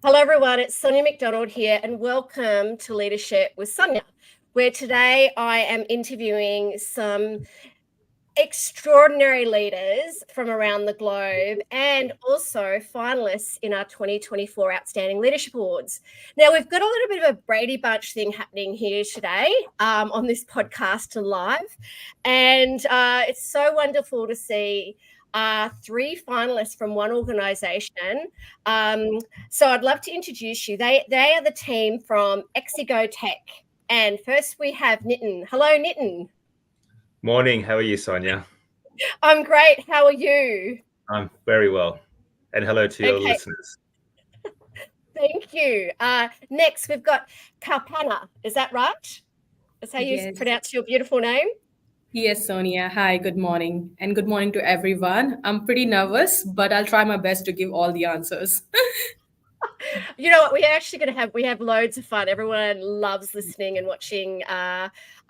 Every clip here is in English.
Hello, everyone. It's Sonia McDonald here, and welcome to Leadership with Sonia, where today I am interviewing some extraordinary leaders from around the globe and also finalists in our 2024 Outstanding Leadership Awards. Now, we've got a little bit of a Brady Bunch thing happening here today on this podcast and live, and it's so wonderful to see three finalists from one organisation. So I'd love to introduce you. They are the team from Exigo Tech. And first we have Niten. Hello, Niten. Morning. How are you, Sonia? I'm great. How are you? I'm very well. And hello to your listeners. Thank you. Next, we've got Kalpana. Is that right? That's how you pronounce your beautiful name? Yes, Sonia. Hi, good morning. And good morning to everyone. I'm pretty nervous, but I'll try my best to give all the answers. You know what? We have loads of fun. Everyone loves listening and watching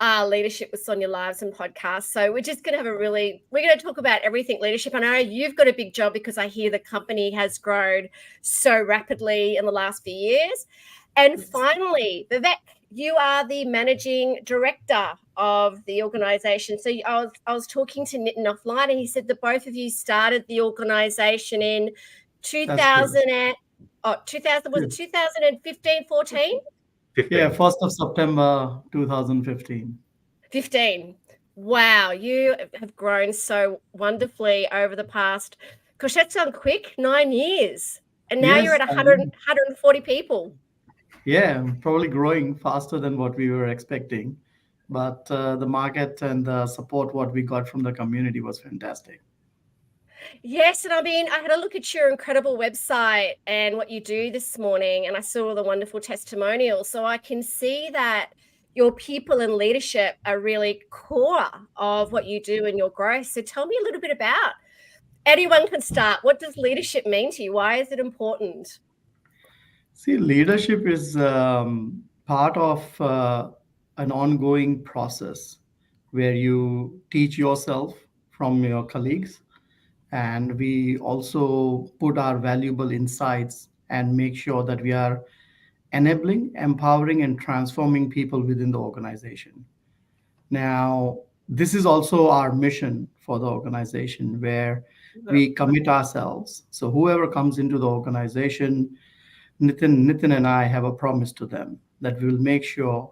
Leadership with Sonia lives and podcasts. So we're just going to we're going to talk about everything leadership. I know you've got a big job because I hear the company has grown so rapidly in the last few years. And finally, Vivek, you are the managing director of the organisation. So I was talking to Niten offline, and he said that both of you started the organisation in 2000 was it 2015, 14? 15. Yeah, 1st of September 2015. 15. Wow, you have grown so wonderfully over the past, gosh, that's gone quick, 9 years. And now you're at 140 people. Yeah, probably growing faster than what we were expecting. But the market and the support what we got from the community was fantastic. Yes, and I mean, I had a look at your incredible website and what you do this morning, and I saw all the wonderful testimonials. So I can see that your people and leadership are really core of what you do and your growth. So tell me a little bit about, anyone can start. What does leadership mean to you? Why is it important? See, leadership is part of an ongoing process where you teach yourself from your colleagues. And we also put our valuable insights and make sure that we are enabling, empowering, and transforming people within the organization. Now, this is also our mission for the organization where we commit ourselves. So whoever comes into the organization, Niten and I have a promise to them that we will make sure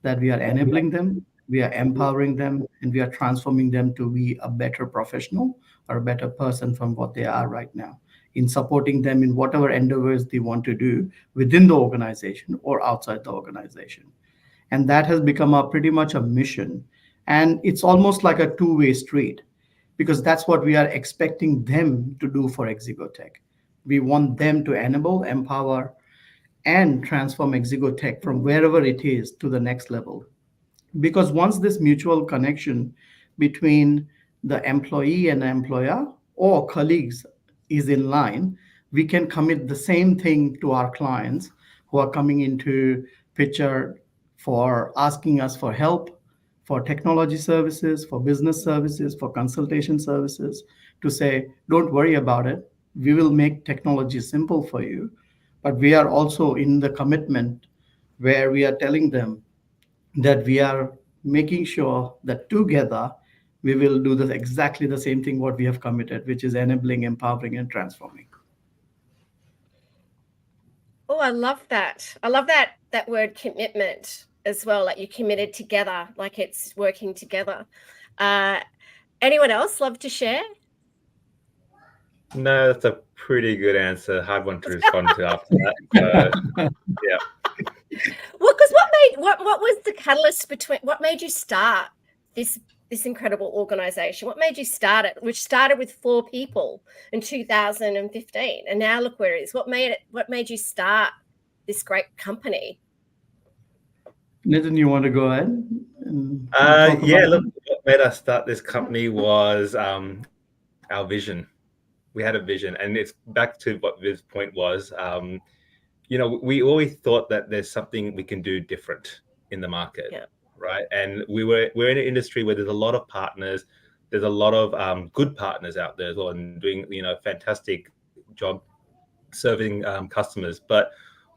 that we are enabling them, we are empowering them, and we are transforming them to be a better professional or a better person from what they are right now, in supporting them in whatever endeavors they want to do within the organization or outside the organization. And that has become pretty much a mission. And it's almost like a two-way street, because that's what we are expecting them to do for Exigo Tech. We want them to enable, empower, and transform Exigo Tech from wherever it is to the next level. Because once this mutual connection between the employee and the employer or colleagues is in line, we can commit the same thing to our clients who are coming into picture for asking us for help, for technology services, for business services, for consultation services, to say, don't worry about it. We will make technology simple for you. But we are also in the commitment where we are telling them that we are making sure that together we will do exactly the same thing what we have committed, which is enabling, empowering, and transforming. Oh, I love that. I love that word commitment as well, like you committed together, like it's working together. Anyone else love to share? No, that's a pretty good answer. Hard one to respond to after that. Yeah. Well, because what was the catalyst what made you start this incredible organization? What made you start it, which started with 4 people in 2015, and now look where it is? What made you start this great company? Niten, you want to go ahead? Look, what made us start this company was our vision. We had a vision, and it's back to what Viv's point was. We always thought that there's something we can do different in the market, right? And we're in an industry where there's a lot of partners. There's a lot of good partners out there as well, and doing a fantastic job serving customers, but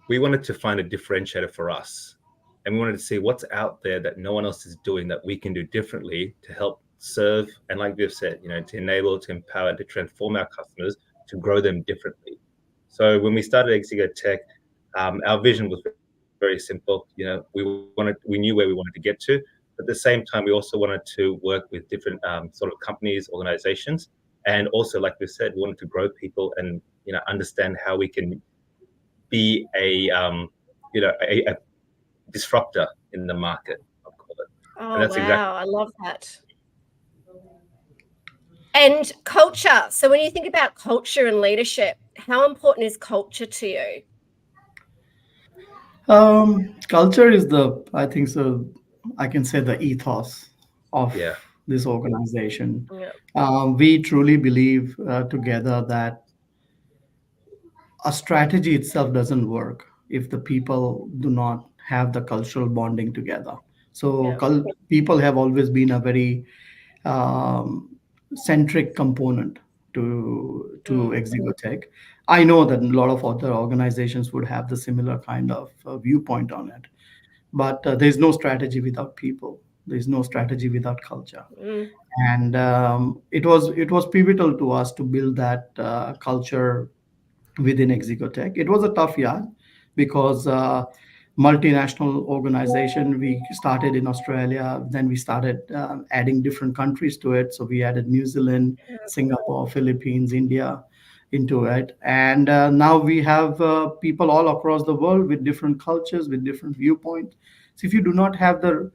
we wanted to find a differentiator for us, and we wanted to see what's out there that no one else is doing that we can do differently to help serve, and like we've said, to enable, to empower, to transform our customers, to grow them differently. So when we started Exigo Tech, our vision was very simple. We knew where we wanted to get to, but at the same time, we also wanted to work with different sort of companies, organizations, and also, like we said, we wanted to grow people and understand how we can be a disruptor in the market, I'll call it. Oh, wow. Exactly. I love that. And culture. So when you think about culture and leadership, how important is culture to you? Culture is I think so, I can say the ethos of this organization. We truly believe together that a strategy itself doesn't work if the people do not have the cultural bonding together. So people have always been a very centric component to Exigo Tech. I know that a lot of other organizations would have the similar kind of viewpoint on it, but there's no strategy without people. There's no strategy without culture. And it was pivotal to us to build that culture within Exigo Tech. It was a tough yard because multinational organization. We started in Australia, then we started adding different countries to it. So we added New Zealand, Singapore, Philippines, India into it, and now we have people all across the world with different cultures, with different viewpoints. So if you do not have the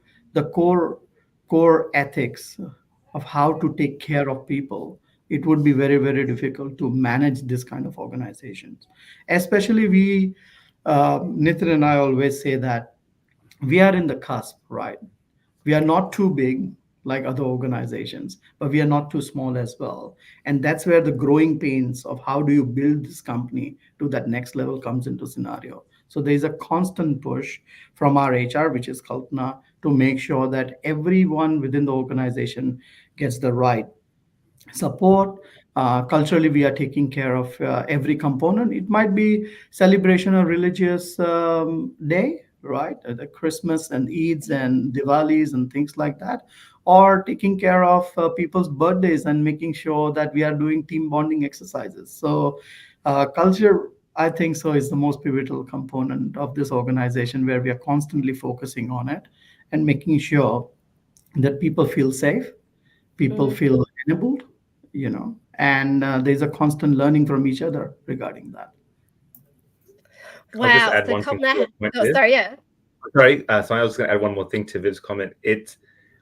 core ethics of how to take care of people, it would be very, very difficult to manage this kind of organizations. Especially Niten and I always say that we are in the cusp, right? We are not too big like other organizations, but we are not too small as well. And that's where the growing pains of how do you build this company to that next level comes into scenario. So there's a constant push from our HR, which is Kalpana, to make sure that everyone within the organization gets the right support. Culturally, we are taking care of every component. It might be celebration of religious day, right? The Christmas and Eids and Diwalis and things like that, or taking care of people's birthdays and making sure that we are doing team bonding exercises. So culture, I think so, is the most pivotal component of this organization, where we are constantly focusing on it and making sure that people feel safe, people feel enabled, and there's a constant learning from each other regarding that. Wow. I'll just add one thing to sorry, yeah. Sorry, so I was going to add one more thing to Viv's comment.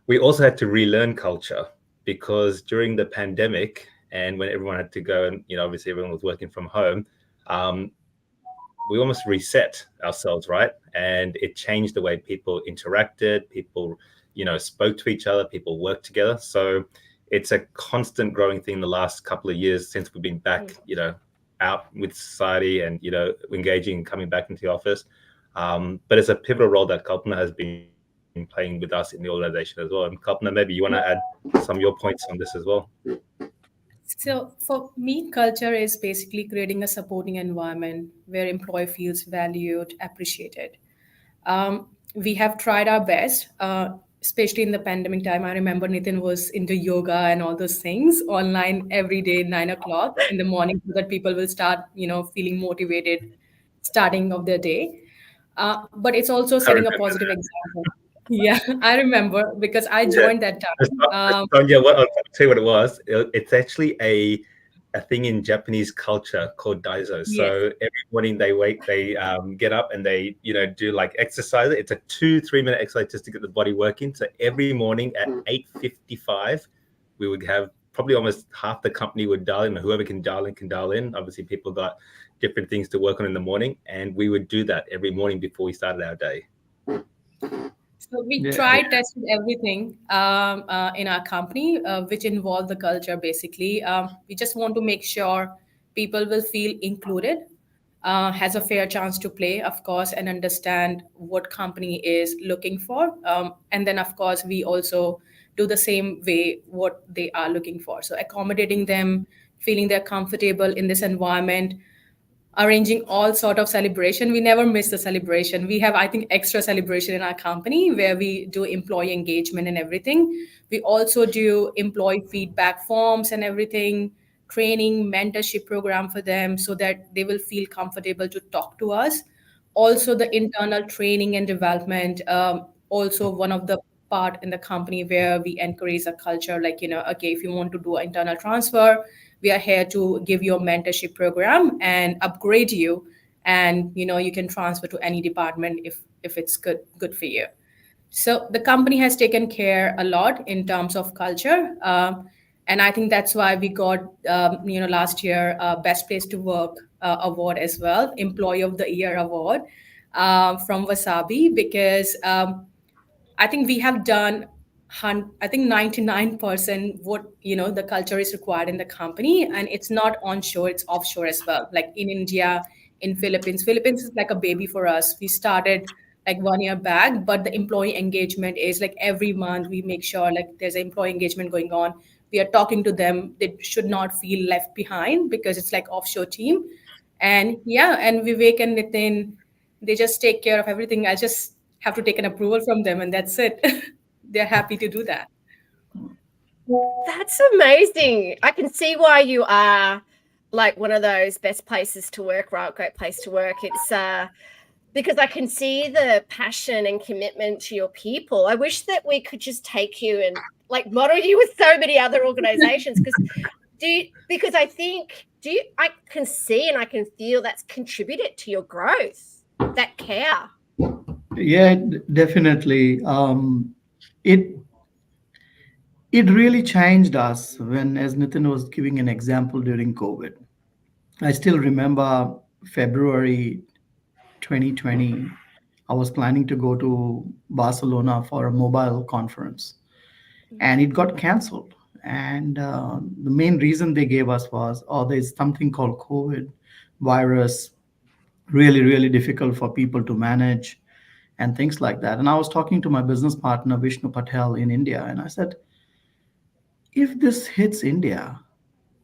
We also had to relearn culture, because during the pandemic and when everyone had to go and, obviously everyone was working from home, we almost reset ourselves, right? And it changed the way people interacted, people, spoke to each other, people worked together. So it's a constant growing thing the last couple of years since we've been back, out with society and, engaging and coming back into the office. But it's a pivotal role that Kalpana has been playing with us in the organization as well. And Kalpana, maybe you want to add some of your points on this as well. So for me, culture is basically creating a supporting environment where employee feels valued, appreciated. We have tried our best, especially in the pandemic time. I remember Niten was into yoga and all those things online every day, 9 o'clock in the morning, so that people will start, feeling motivated starting of their day. But it's also setting a positive example. Yeah, I remember, because I joined that time. Sonia, I'll tell you what it was. It's actually a thing in Japanese culture called daiso. Yes. So every morning they get up and they, do like exercise. It's a 2-3 minute exercise just to get the body working. So every morning at 8:55, we would have probably almost half the company would dial in. Whoever can dial in can dial in. Obviously, people got different things to work on in the morning, and we would do that every morning before we started our day. So we tested everything in our company, which involved the culture, basically. We just want to make sure people will feel included, has a fair chance to play, of course, and understand what company is looking for. And then, of course, we also do the same way what they are looking for. So accommodating them, feeling they're comfortable in this environment, arranging all sort of celebration. We never miss the celebration. We have, I think, extra celebration in our company where we do employee engagement and everything. We also do employee feedback forms and everything, training, mentorship program for them so that they will feel comfortable to talk to us. Also the internal training and development, also one of the part in the company where we encourage a culture like, okay, if you want to do an internal transfer, we are here to give you a mentorship program and upgrade you, and you can transfer to any department if it's good for you. So the company has taken care a lot in terms of culture, and I think that's why we got last year best place to work award as well, employee of the year award from Wasabi, because I think we have done, I think 99% what the culture is required in the company, and it's not onshore, it's offshore as well. Like in India, in Philippines, Philippines is like a baby for us. We started like 1 year back, but the employee engagement is like every month we make sure like there's an employee engagement going on. We are talking to them. They should not feel left behind because it's like offshore team. And yeah, and Vivek and Nitin, they just take care of everything. I just have to take an approval from them, and that's it. They're happy to do that. That's amazing. I can see why you are like one of those best places to work, right? Great place to work. It's because I can see the passion and commitment to your people. I wish that we could just take you and like model you with so many other organizations because I think I can see and I can feel that's contributed to your growth, that care. Yeah, definitely. It it really changed us when, as Nitin was giving an example during COVID. I still remember February 2020. I was planning to go to Barcelona for a mobile conference, and it got canceled. And the main reason they gave us was, oh, there's something called COVID virus, really, really difficult for people to manage and things like that. And I was talking to my business partner, Vishnu Patel, in India, and I said, if this hits India,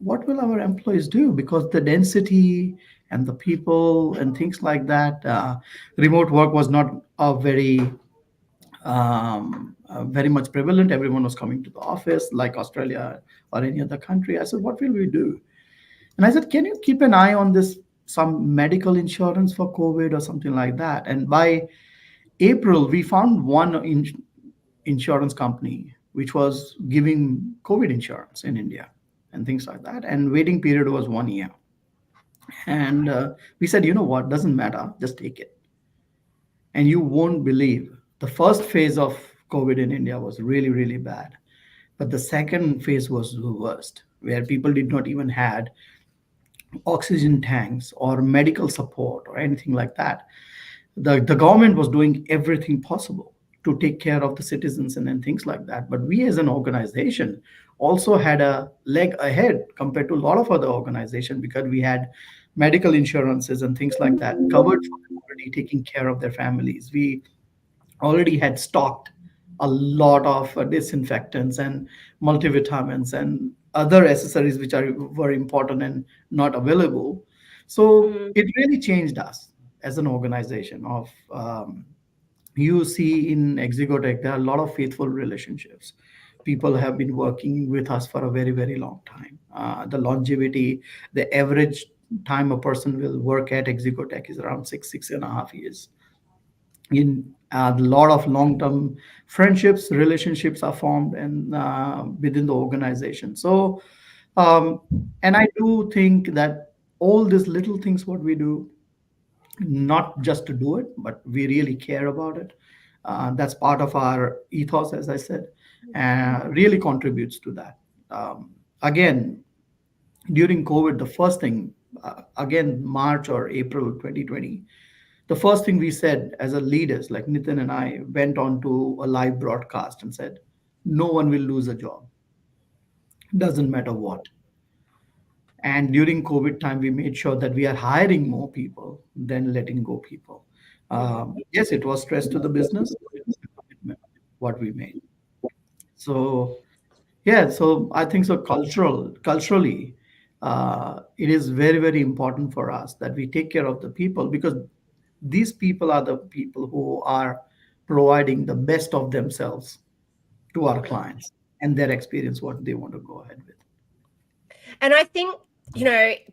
what will our employees do? Because the density and the people and things like that, remote work was not very much prevalent. Everyone was coming to the office, like Australia or any other country. I said, what will we do? And I said, can you keep an eye on this, some medical insurance for COVID or something like that? And by April, we found one insurance company which was giving COVID insurance in India and things like that. And waiting period was 1 year. And we said, you know what, doesn't matter, just take it. And you won't believe the first phase of COVID in India was really, really bad. But the second phase was the worst, where people did not even had oxygen tanks or medical support or anything like that. The government was doing everything possible to take care of the citizens and things like that. But we as an organization also had a leg ahead compared to a lot of other organizations because we had medical insurances and things like that covered for them already, taking care of their families. We already had stocked a lot of disinfectants and multivitamins and other accessories which are were important and not available. So it really changed us as an organization. Of you see in Exigo Tech, there are a lot of faithful relationships. People have been working with us for a very, very long time. The longevity, the average time a person will work at Exigo Tech is around 6.5 years. In a lot of long-term friendships, relationships are formed and within the organization. So, and I do think that all these little things what we do, not just to do it, but we really care about it. That's part of our ethos, as I said, really contributes to that. Again, during COVID, the first thing, again, March or April 2020, the first thing we said as a leaders, like Nitin and I, went on to a live broadcast and said, no one will lose a job, doesn't matter what. And during COVID time, we made sure that we are hiring more people than letting go people. Yes, it was stress to the business, but it was a commitment what we made. So yeah, so I think so culturally, it is very, very important for us that we take care of the people, because these people are the people who are providing the best of themselves to our clients and their experience, what they want to go ahead with. And I think,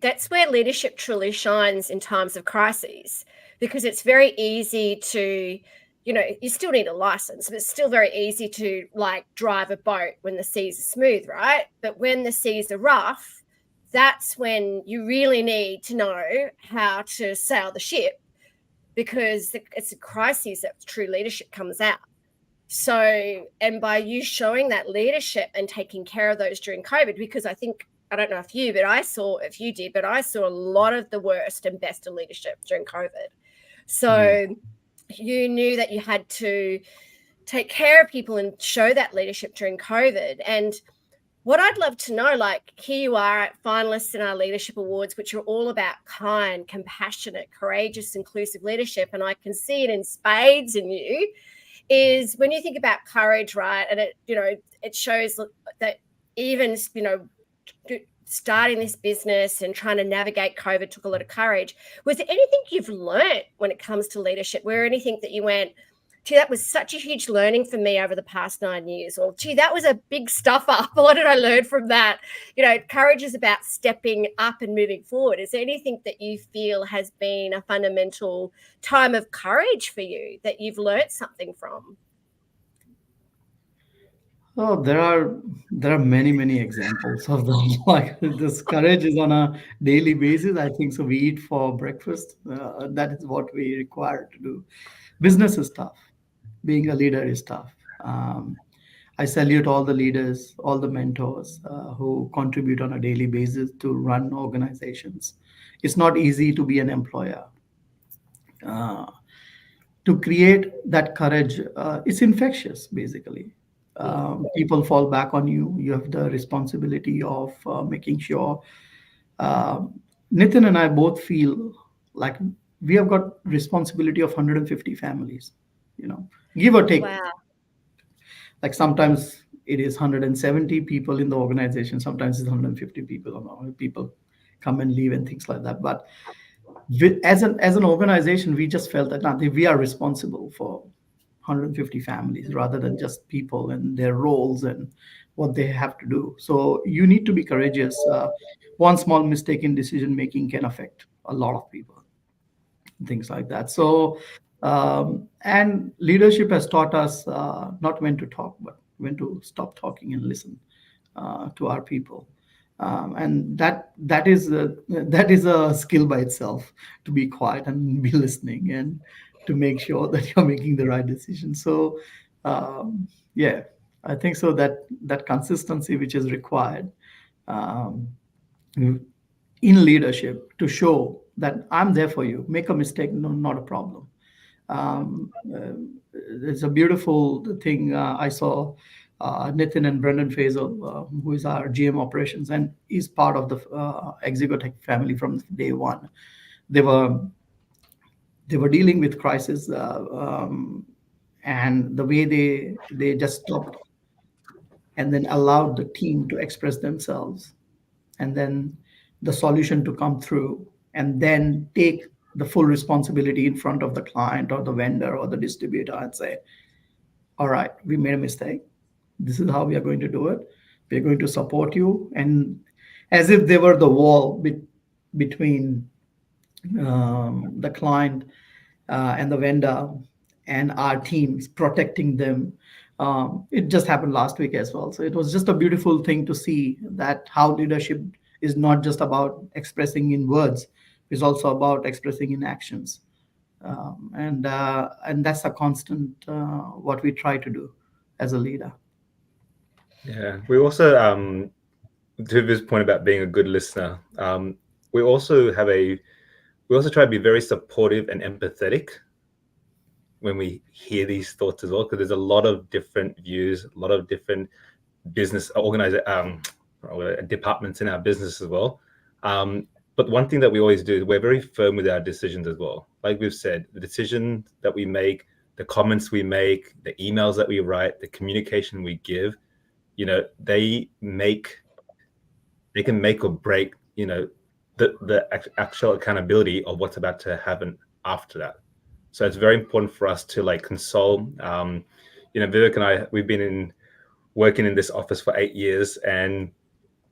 that's where leadership truly shines in times of crises, because it's very easy to, you still need a license, but it's still very easy to like drive a boat when the seas are smooth, right? But when the seas are rough, that's when you really need to know how to sail the ship, because it's a crisis that true leadership comes out. So, and by you showing that leadership and taking care of those during COVID, because I don't know if you did, but I saw a lot of the worst and best of leadership during COVID. So you knew that you had to take care of people and show that leadership during COVID. And what I'd love to know, like, here you are at finalists in our leadership awards, which are all about kind, compassionate, courageous, inclusive leadership. And I can see it in spades in you, is when you think about courage, right? And it shows that even, starting this business and trying to navigate COVID took a lot of courage. Was there anything you've learned when it comes to leadership? Where anything that you went, gee, that was such a huge learning for me over the past 9 years, or gee, that was a big stuff up. What did I learn from that? Courage is about stepping up and moving forward. Is there anything that you feel has been a fundamental time of courage for you that you've learned something from? Oh, there are many examples of them. Like, this courage is on a daily basis. I think so. We eat for breakfast. That is what we require to do. Business is tough. Being a leader is tough. I salute all the leaders, all the mentors who contribute on a daily basis to run organizations. It's not easy to be an employer. To create that courage, it's infectious, basically. People fall back on you. You have the responsibility of making sure. Niten and I both feel like we have got responsibility of 150 families, give or take. Wow. Like, sometimes it is 170 people in the organization, sometimes it's 150 people. People come and leave and things like that. But as an organization, we just felt that we are responsible for 150 families rather than just people and their roles and what they have to do. So you need to be courageous. One small mistake in decision making can affect a lot of people, things like that. So and leadership has taught us not when to talk, but when to stop talking and listen to our people. And that is a skill by itself, to be quiet and be listening and to make sure that you're making the right decision. So yeah, I think so that consistency which is required in leadership, to show that I'm there for you. Make a mistake, no, not a problem. It's a beautiful thing I saw. Niten and Brendan Faisal, who is our GM operations and is part of the Exigo Tech family from day one. They were dealing with crisis, and the way they just stopped and then allowed the team to express themselves, and then the solution to come through, and then take the full responsibility in front of the client or the vendor or the distributor and say, all right, we made a mistake. This is how we are going to do it. We're going to support you. And as if they were the wall between the client and the vendor and our teams, protecting them. It just happened last week as well. So it was just a beautiful thing to see that how leadership is not just about expressing in words, it's also about expressing in actions. And that's a constant what we try to do as a leader. Yeah, we also, to this point about being a good listener, we also try to be very supportive and empathetic when we hear these thoughts as well, because there's a lot of different views, a lot of different business departments in our business as well. But one thing that we always do is we're very firm with our decisions as well. Like we've said, the decision that we make, the comments we make, the emails that we write, the communication we give, they can make or break the actual accountability of what's about to happen after that. So it's very important for us to like console. Vivek and I, we've been working in this office for 8 years, and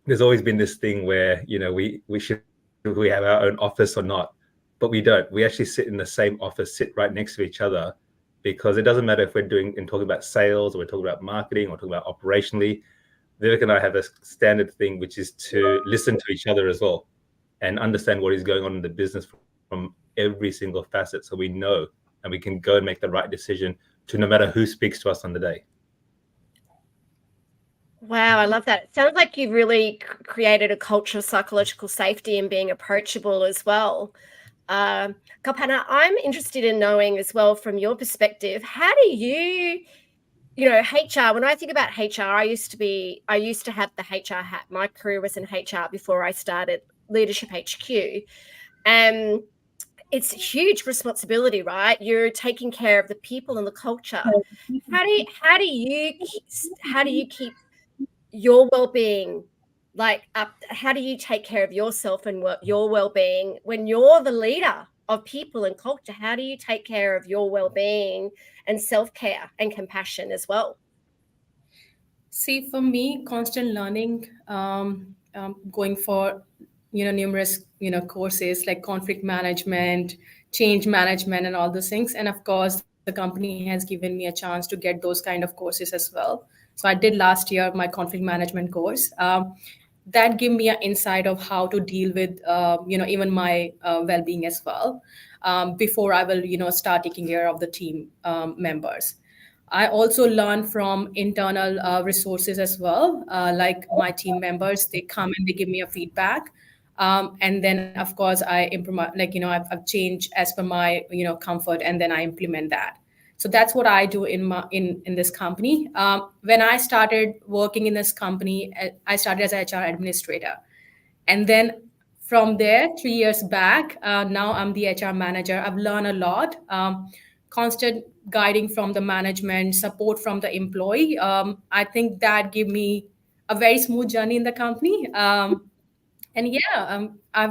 there's always been this thing where we have our own office or not, but we don't. We actually sit in the same office, sit right next to each other, because it doesn't matter if we're talking about sales or we're talking about marketing or talking about operationally. Vivek and I have a standard thing, which is to listen to each other as well and understand what is going on in the business from every single facet, so we know and we can go and make the right decision to no matter who speaks to us on the day. Wow, I love that. It sounds like you've really created a culture of psychological safety and being approachable as well. Kalpana, I'm interested in knowing as well from your perspective, how do you HR, when I think about HR, I used to have the HR hat. My career was in HR before I started Leadership HQ. And it's a huge responsibility, right? You're taking care of the people and the culture. How do you keep your well-being up? How do you take care of yourself and your well-being when you're the leader of people and culture? How do you take care of your well-being and self-care and compassion as well? See, for me, constant learning, going for numerous courses like conflict management, change management, and all those things. And of course, the company has given me a chance to get those kind of courses as well. So I did last year my conflict management course. That gave me an insight of how to deal with even my well-being as well, before I will start taking care of the team members. I also learn from internal resources as well, like my team members. They come and they give me a feedback, and then of course I implement, I've changed as per my comfort, and then I implement that. So that's what I do in this company. When I started working in this company, I started as an HR administrator, and then from there, 3 years back, now I'm the HR manager. I've learned a lot. Constant guiding from the management, support from the employee. I think that gave me a very smooth journey in the company. I've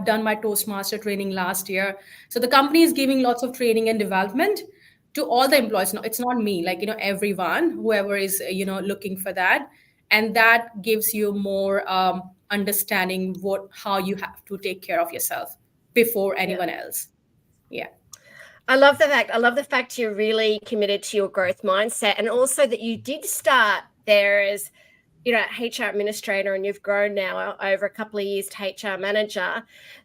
done my Toastmaster training last year. So the company is giving lots of training and development to all the employees. No, it's not me, everyone, whoever is, looking for that. And that gives you more understanding how you have to take care of yourself before anyone else. Yeah. I love the fact you're really committed to your growth mindset, and also that you did start there as HR administrator, and you've grown now over a couple of years to HR manager.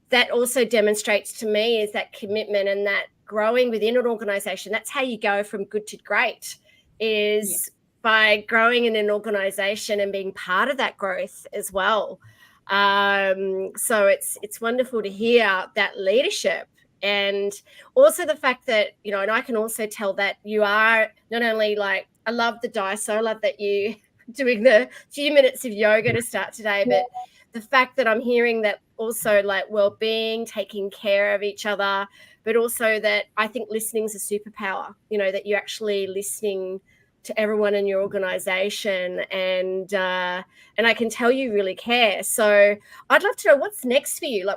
That also demonstrates to me is that commitment and that growing within an organization. That's how you go from good to great, is by growing in an organization and being part of that growth as well. So it's wonderful to hear that leadership. And also the fact that, and I can also tell that you are not only I love the dice, I love that you doing the few minutes of yoga to start today, but the fact that I'm hearing that also well-being, taking care of each other, but also that I think listening is a superpower, that you're actually listening to everyone in your organization, and I can tell you really care. So I'd love to know what's next for you.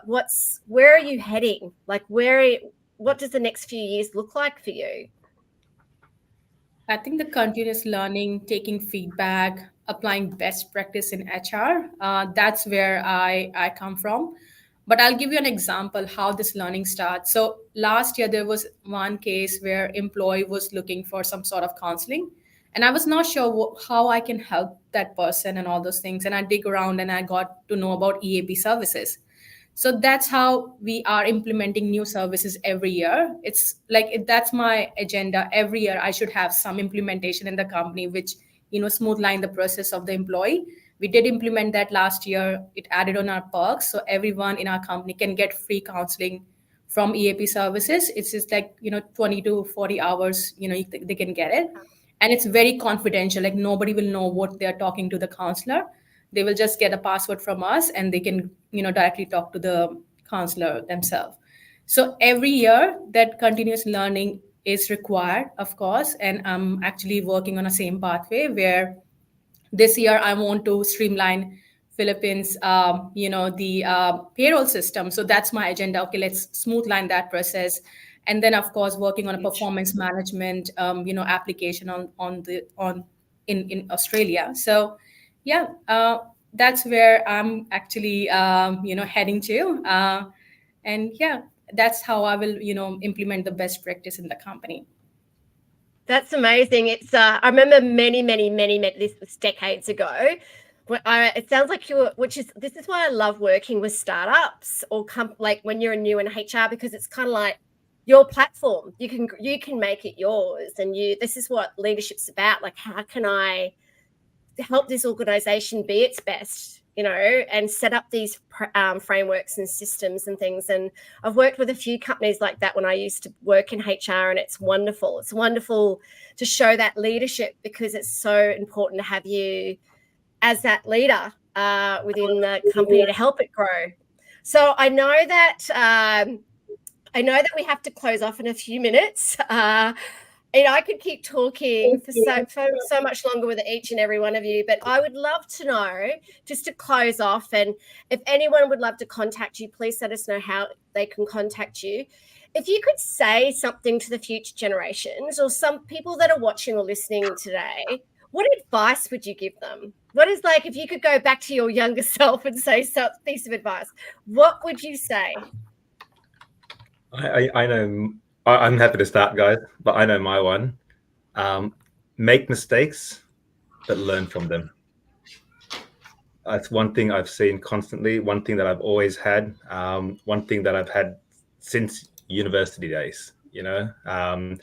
Where are you heading? What does the next few years look like for you? I think the continuous learning, taking feedback, applying best practice in HR, that's where I come from. But I'll give you an example how this learning starts. So last year, there was one case where employee was looking for some sort of counseling. And I was not sure how I can help that person and all those things. And I dig around and I got to know about EAP services. So that's how we are implementing new services every year. It's that's my agenda. Every year I should have some implementation in the company, which, smoothline the process of the employee. We did implement that last year. It added on our perks. So everyone in our company can get free counseling from EAP services. It's just 20 to 40 hours, they can get it. And it's very confidential. Nobody will know what they're talking to the counselor. They will just get a password from us and they can, directly talk to the counselor themselves. So every year that continuous learning is required, of course. And I'm actually working on a same pathway where this year I want to streamline Philippines, the payroll system. So that's my agenda. Okay, let's smoothline that process. And then, of course, working on a performance management, application in Australia. So, yeah, that's where I'm actually, heading to. And yeah, that's how I will, implement the best practice in the company. That's amazing. It's I remember many, this was decades ago. It sounds like this is why I love working with startups or like when you're new in HR, because it's kind of like your platform. You can make it yours, and this is what leadership's about. Like, how can I help this organization be its best, and set up these frameworks and systems and things. And I've worked with a few companies like that when I used to work in HR, and it's wonderful. It's wonderful to show that leadership, because it's so important to have you as that leader within the company to help it grow. So I know that we have to close off in a few minutes. I could keep talking for so much longer with each and every one of you, but I would love to know, just to close off, and if anyone would love to contact you, please let us know how they can contact you. If you could say something to the future generations or some people that are watching or listening today, what advice would you give them? What is, like, if you could go back to your younger self and say some piece of advice, what would you say? I know. I'm happy to start, guys, but I know my one. Make mistakes, but learn from them. That's one thing I've seen constantly, one thing that I've always had, one thing that I've had since university days, I've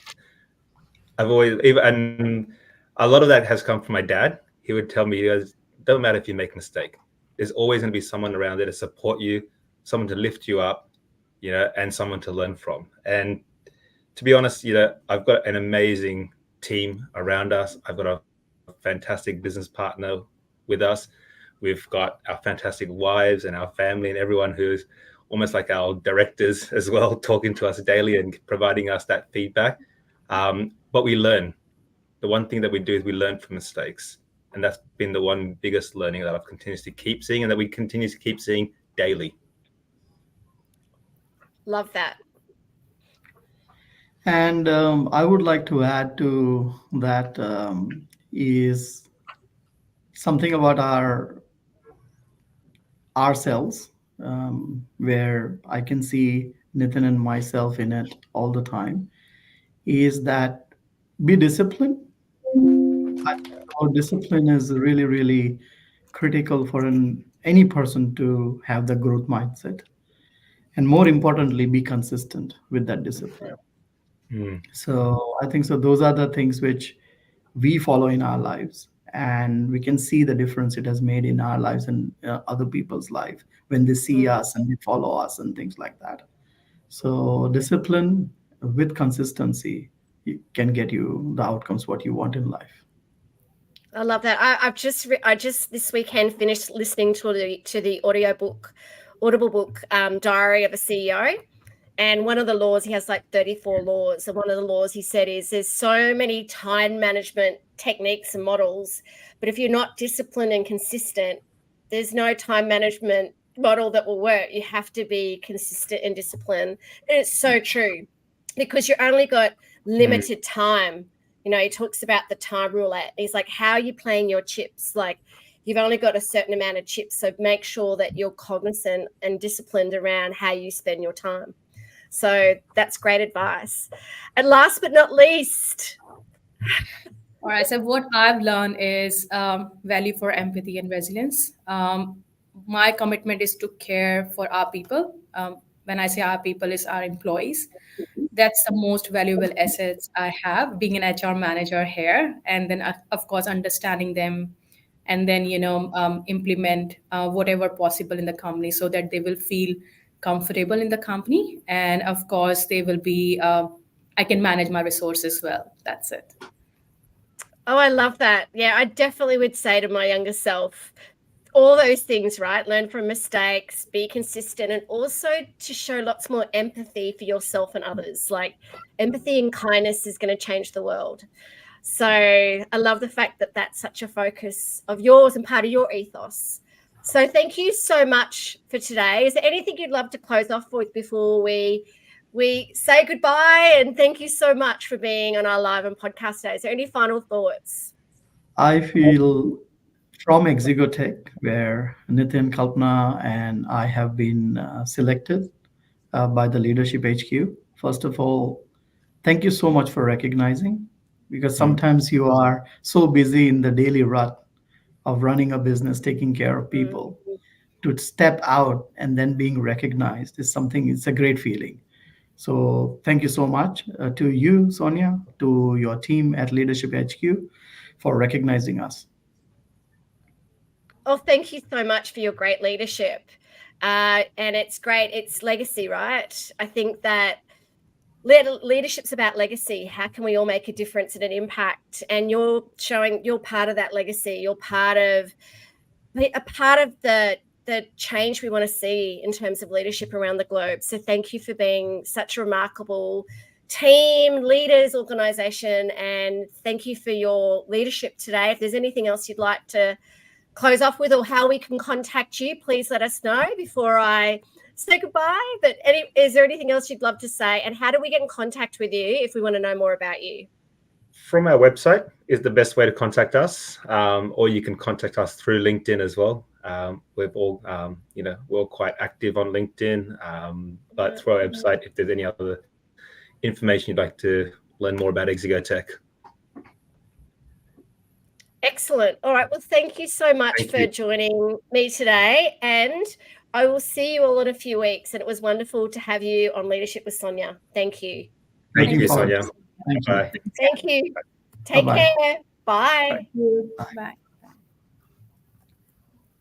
always, and a lot of that has come from my dad. He would tell me, he goes, don't matter if you make a mistake. There's always going to be someone around there to support you, someone to lift you up, and someone to learn from. And to be honest, I've got an amazing team around us. I've got a fantastic business partner with us. We've got our fantastic wives and our family and everyone who's almost like our directors as well, talking to us daily and providing us that feedback. But we learn. The one thing that we do is we learn from mistakes. And that's been the one biggest learning that I've continuously keep seeing, and that we continue to keep seeing daily. Love that. And I would like to add to that is something about ourselves, where I can see Niten and myself in it all the time, is that be disciplined. I think our discipline is really, really critical for any person to have the growth mindset. And more importantly, be consistent with that discipline. So I think so. Those are the things which we follow in our lives, and we can see the difference it has made in our lives and other people's life when they see us and they follow us and things like that. So discipline with consistency can get you the outcomes what you want in life. I love that. I just this weekend finished listening to the Audible book, Diary of a CEO. And one of the laws, he has like 34 laws. And one of the laws he said is there's so many time management techniques and models, but if you're not disciplined and consistent, there's no time management model that will work. You have to be consistent and disciplined. And it's so true, because you only got limited time. He talks about the time roulette. He's like, how are you playing your chips? Like, you've only got a certain amount of chips. So make sure that you're cognizant and disciplined around how you spend your time. So that's great advice. And last but not least. All right. So what I've learned is value for empathy and resilience. My commitment is to care for our people. When I say our people, is our employees. That's the most valuable assets I have, being an HR manager here. And then, of course, understanding them, and then, implement whatever possible in the company so that they will feel comfortable in the company. And of course, they will be, I can manage my resources well. That's it. Oh, I love that. Yeah, I definitely would say to my younger self, all those things, right? Learn from mistakes, be consistent, and also to show lots more empathy for yourself and others. Like, empathy and kindness is going to change the world. So I love the fact that that's such a focus of yours and part of your ethos. So thank you so much for today. Is there anything you'd love to close off with before we say goodbye? And thank you so much for being on our live and podcast day. Is there any final thoughts? I feel from Exigo Tech, where Niten, Kalpana, and I have been selected by the Leadership HQ. First of all, thank you so much for recognizing, because sometimes you are so busy in the daily rut of running a business, taking care of people. To step out and then being recognized is something, it's a great feeling. So thank you so much to you, Sonia, to your team at Leadership HQ for recognizing us. Oh, thank you so much for your great leadership. And it's great. It's legacy, right? I think that leadership's about legacy. How can we all make a difference and an impact? And you're showing you're part of that legacy. You're part of the change we want to see in terms of leadership around the globe. So thank you for being such a remarkable team, leaders, organization, and thank you for your leadership today. If there's anything else you'd like to close off with, or how we can contact you, please let us know before I say goodbye. But is there anything else you'd love to say? And how do we get in contact with you if we want to know more about you? From our website is the best way to contact us, or you can contact us through LinkedIn as well. We're all, we're all quite active on LinkedIn, but through our website, if there's any other information you'd like to learn more about Exigo Tech. Excellent. All right. Well, thank you so much for joining me today, and I will see you all in a few weeks. And it was wonderful to have you on Leadership with Sonia. Thank you. Thank you, Sonia. Thank Bye. you. Thank you. Take care. Bye. Bye.